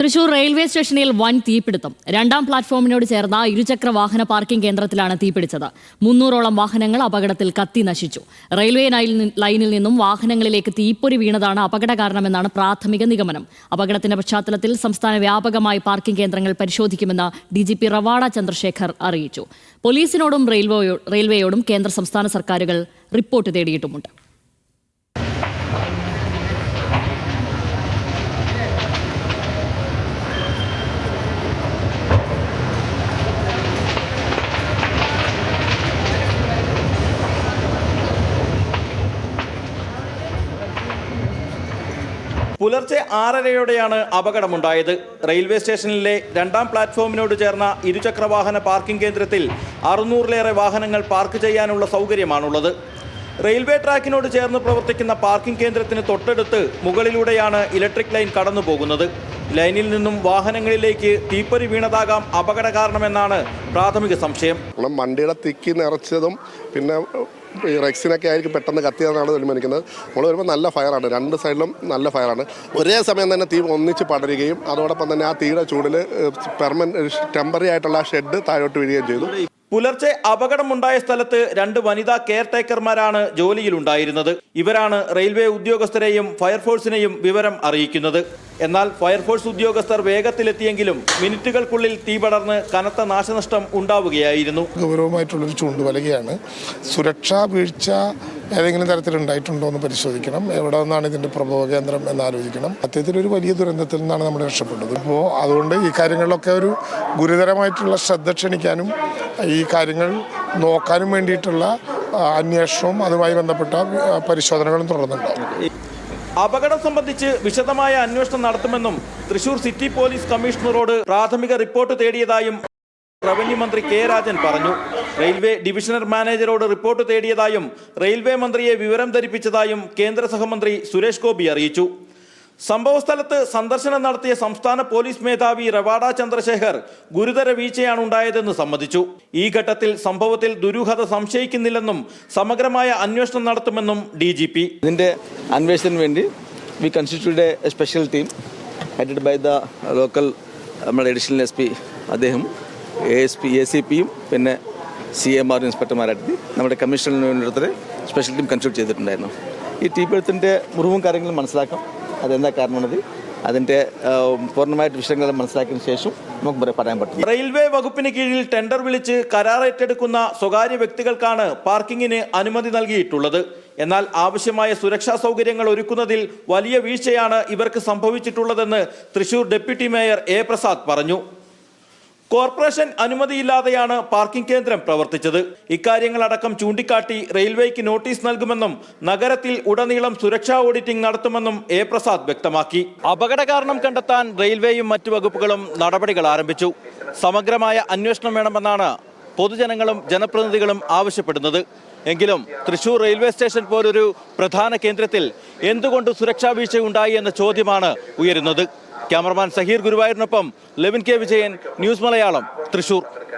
Thrissur railway സ്റ്റേഷനിൽ വൻ തീപിടുത്തം. രണ്ടാം പ്ലാറ്റ്ഫോമിനോട് ചേർന്ന ഇരുചക്ര വാഹന പാർക്കിംഗ് കേന്ദ്രത്തിലാണ് തീപിടിച്ചത്. 300ഓളം വാഹനങ്ങൾ അപകടത്തിൽ കത്തി നശിച്ചു. റെയിൽവേ ലൈനിൽ നിന്നും വാഹനങ്ങളിലേക്ക് തീപ്പൊരി വീണതാണ് അപകട കാരണമെന്നാണ് പ്രാഥമിക നിഗമനം. അപകടത്തിന്റെ പശ്ചാത്തലത്തിൽ സംസ്ഥാന വ്യാപകമായി പാർക്കിംഗ് കേന്ദ്രങ്ങൾ പരിശോധിക്കുമെന്ന് DGP റവാഡ ചന്ദ്രശേഖർ അറിയിച്ചു. പോലീസിനോടും റെയിൽവേയോടും കേന്ദ്ര സംസ്ഥാന സർക്കാരുകൾ റിപ്പോർട്ട് തേടിയിട്ടുമുണ്ട്. പുലർച്ചെ 6:30യോടെയാണ് അപകടമുണ്ടായത്. റെയിൽവേ സ്റ്റേഷനിലെ രണ്ടാം പ്ലാറ്റ്ഫോമിനോട് ചേർന്ന ഇരുചക്രവാഹന പാർക്കിംഗ് കേന്ദ്രത്തിൽ 600-ലേറെ വാഹനങ്ങൾ പാർക്ക് ചെയ്യാനുള്ള സൗകര്യമാണുള്ളത്. റെയിൽവേ ട്രാക്കിനോട് ചേർന്ന് പ്രവർത്തിക്കുന്ന പാർക്കിംഗ് കേന്ദ്രത്തിന് തൊട്ടടുത്ത് മുകളിലൂടെയാണ് ഇലക്ട്രിക് ലൈൻ കടന്നു പോകുന്നത്. ലൈനിൽ നിന്നും വാഹനങ്ങളിലേക്ക് തീപ്പൊരി വീണതാകാം അപകട കാരണമെന്നാണ് പ്രാഥമിക സംശയം. വണ്ടിയുടെ തിക്കി നിറച്ചതും പിന്നെ ഈ റെക്സിനൊക്കെ ആയിരിക്കും പെട്ടെന്ന് കത്തിയതെന്നാണ് തീരുമാനിക്കുന്നത്. നമ്മൾ വരുമ്പോൾ നല്ല ഫയറാണ്, രണ്ട് സൈഡിലും നല്ല ഫയറാണ്. ഒരേ സമയം തന്നെ തീ ഒന്നിച്ച് പടരുകയും അതോടൊപ്പം തന്നെ ആ തീയുടെ ചൂടിൽ ടെമ്പററി ആയിട്ടുള്ള ഷെഡ് താഴോട്ട് വീഴുകയും ചെയ്തു. പുലർച്ചെ അപകടമുണ്ടായ സ്ഥലത്ത് 2 വനിതാ കെയർ ടേക്കർമാരാണ് ജോലിയിലുണ്ടായിരുന്നത്. ഇവരാണ് റെയിൽവേ ഉദ്യോഗസ്ഥരെയും ഫയർഫോഴ്സിനെയും വിവരം അറിയിക്കുന്നത്. എന്നാൽ ഫയർഫോഴ്സ് ഉദ്യോഗസ്ഥർ വേഗത്തിലെത്തിയെങ്കിലും മിനിറ്റുകൾക്കുള്ളിൽ തീ പടർന്ന് കനത്ത നാശനഷ്ടം ഉണ്ടാവുകയായിരുന്നു. ഗൗരവമായിട്ടുള്ളൊരു ചൂണ്ടുവലകയാണ്. സുരക്ഷാ വീഴ്ച ഏതെങ്കിലും തരത്തിലുണ്ടായിട്ടുണ്ടോ എന്ന് പരിശോധിക്കണം. എവിടെ നിന്നാണ് ഇതിൻ്റെ പ്രഭവ കേന്ദ്രം എന്നാലോചിക്കണം. അത്തരത്തിലൊരു വലിയ ദുരന്തത്തിൽ നിന്നാണ് നമ്മൾ രക്ഷപ്പെട്ടത്. അപ്പോൾ അതുകൊണ്ട് ഈ കാര്യങ്ങളിലൊക്കെ ഒരു ഗുരുതരമായിട്ടുള്ള ശ്രദ്ധ ക്ഷണിക്കാനും ഈ കാര്യങ്ങൾ നോക്കാനും വേണ്ടിയിട്ടുള്ള അന്വേഷണവും അതുമായി ബന്ധപ്പെട്ട പരിശോധനകളും തുടർന്നുണ്ടാകും. അപകടം സംബന്ധിച്ച് വിശദമായ അന്വേഷണം നടത്തുമെന്നും തൃശൂർ സിറ്റി പോലീസ് കമ്മീഷണറോട് പ്രാഥമിക റിപ്പോർട്ട് തേടിയതായും റവന്യൂ മന്ത്രി കെ രാജൻ പറഞ്ഞു. റെയിൽവേ ഡിവിഷണൽ മാനേജരോട് റിപ്പോർട്ട് തേടിയതായും റെയിൽവേ മന്ത്രിയെ വിവരം ധരിപ്പിച്ചതായും കേന്ദ്ര സഹമന്ത്രി സുരേഷ് ഗോപി അറിയിച്ചു. സംഭവസ്ഥലത്ത് സന്ദർശനം നടത്തിയ സംസ്ഥാന പോലീസ് മേധാവി റവാഡ ചന്ദ്രശേഖർ ഗുരുതര വീഴ്ചയാണ് ഉണ്ടായതെന്ന് സമ്മതിച്ചു. ഈ ഘട്ടത്തിൽ സംഭവത്തിൽ ദുരൂഹത സംശയിക്കുന്നില്ലെന്നും സമഗ്രമായ അന്വേഷണം നടത്തുമെന്നും DGP. ഇതിന്റെ അന്വേഷണത്തിന് വേണ്ടി we constituted a special team headed by the local നമ്മുടെ അഡീഷണൽ SP അദ്ദേഹം ACPയും പിന്നെ CMR ഇൻസ്പെക്ടർമാരായിട്ട് നമ്മുടെ കമ്മീഷണർ സ്പെഷ്യൽ ടീം കൺസ്റ്റിറ്റ്യൂട്ട് ചെയ്തിട്ടുണ്ടായിരുന്നു. ഈ തീപിടുത്തത്തിൻ്റെ മുറിവും കാര്യങ്ങളും മനസ്സിലാക്കാം, അതെന്താ കാരണമാണത്, അതിൻ്റെ പൂർണ്ണമായിട്ട് വിഷയങ്ങൾ മനസ്സിലാക്കിയതിനു ശേഷം നമുക്ക് പറയാൻ പറ്റും. റെയിൽവേ വകുപ്പിന് കീഴിൽ ടെൻഡർ വിളിച്ച് കരാർ ഏറ്റെടുക്കുന്ന സ്വകാര്യ വ്യക്തികൾക്കാണ് പാർക്കിങ്ങിന് അനുമതി നൽകിയിട്ടുള്ളത്. എന്നാൽ ആവശ്യമായ സുരക്ഷാ സൗകര്യങ്ങൾ ഒരുക്കുന്നതിൽ വലിയ വീഴ്ചയാണ് ഇവർക്ക് സംഭവിച്ചിട്ടുള്ളതെന്ന് Thrissur deputy mayor A Prasad പറഞ്ഞു. കോർപ്പറേഷൻ അനുമതിയില്ലാതെയാണ് പാർക്കിംഗ് കേന്ദ്രം പ്രവർത്തിച്ചത്. ഇക്കാര്യങ്ങളടക്കം ചൂണ്ടിക്കാട്ടി റെയിൽവേക്ക് നോട്ടീസ് നൽകുമെന്നും നഗരത്തിൽ ഉടനീളം സുരക്ഷാ ഓഡിറ്റിംഗ് നടത്തുമെന്നും A പ്രസാദ് വ്യക്തമാക്കി. അപകട കാരണം കണ്ടെത്താൻ റെയിൽവേയും മറ്റു വകുപ്പുകളും നടപടികൾ ആരംഭിച്ചു. സമഗ്രമായ അന്വേഷണം വേണമെന്നാണ് പൊതുജനങ്ങളും ജനപ്രതിനിധികളും ആവശ്യപ്പെടുന്നത്. എങ്കിലും തൃശൂർ റെയിൽവേ സ്റ്റേഷൻ പോലൊരു പ്രധാന കേന്ദ്രത്തിൽ എന്തുകൊണ്ട് സുരക്ഷാ വീഴ്ച ഉണ്ടായി എന്ന ചോദ്യമാണ് ഉയരുന്നത്. ക്യാമറമാൻ സഹീർ ഗുരുവായൂരിനൊപ്പം ലെവിൻ K വിജയൻ, ന്യൂസ് മലയാളം, തൃശൂർ.